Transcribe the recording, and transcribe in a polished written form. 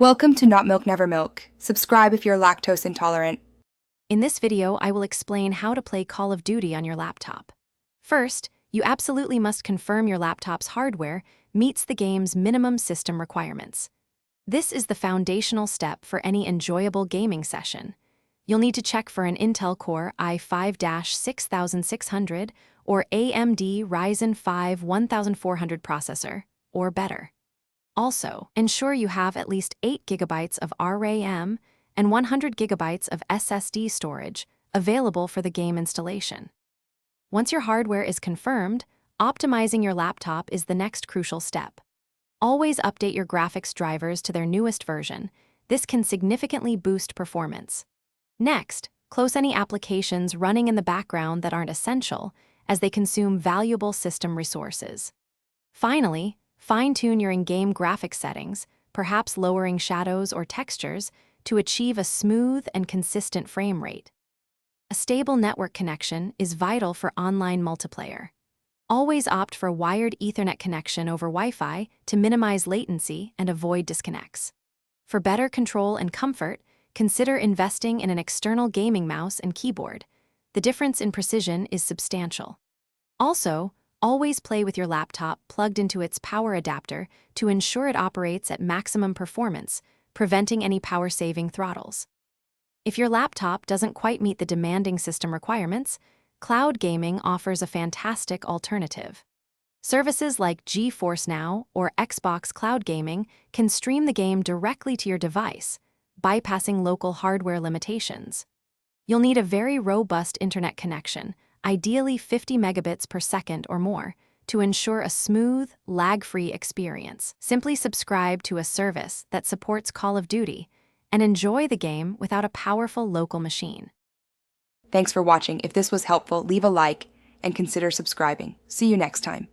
Welcome to Not Milk Never Milk. Subscribe if you're lactose intolerant. In this video, I will explain how to play Call of Duty on your laptop. First, you absolutely must confirm your laptop's hardware meets the game's minimum system requirements. This is the foundational step for any enjoyable gaming session. You'll need to check for an Intel Core i5-6600 or AMD Ryzen 5 1400 processor, or better. Also, ensure you have at least 8 GB of RAM and 100 GB of SSD storage available for the game installation. Once your hardware is confirmed, optimizing your laptop is the next crucial step. Always update your graphics drivers to their newest version. This can significantly boost performance. Next, close any applications running in the background that aren't essential, as they consume valuable system resources. Finally, fine-tune your in-game graphics settings, perhaps lowering shadows or textures, to achieve a smooth and consistent frame rate. A stable network connection is vital for online multiplayer. Always opt for a wired Ethernet connection over Wi-Fi to minimize latency and avoid disconnects. For better control and comfort, consider investing in an external gaming mouse and keyboard. The difference in precision is substantial. Also, always play with your laptop plugged into its power adapter to ensure it operates at maximum performance, preventing any power-saving throttles. If your laptop doesn't quite meet the demanding system requirements, cloud gaming offers a fantastic alternative. Services like GeForce Now or Xbox Cloud Gaming can stream the game directly to your device, bypassing local hardware limitations. You'll need a very robust internet connection, ideally 50 megabits per second or more, to ensure a smooth, lag-free experience. Simply subscribe to a service that supports Call of Duty and enjoy the game without a powerful local machine. Thanks for watching. If this was helpful, leave a like and consider subscribing. See you next time.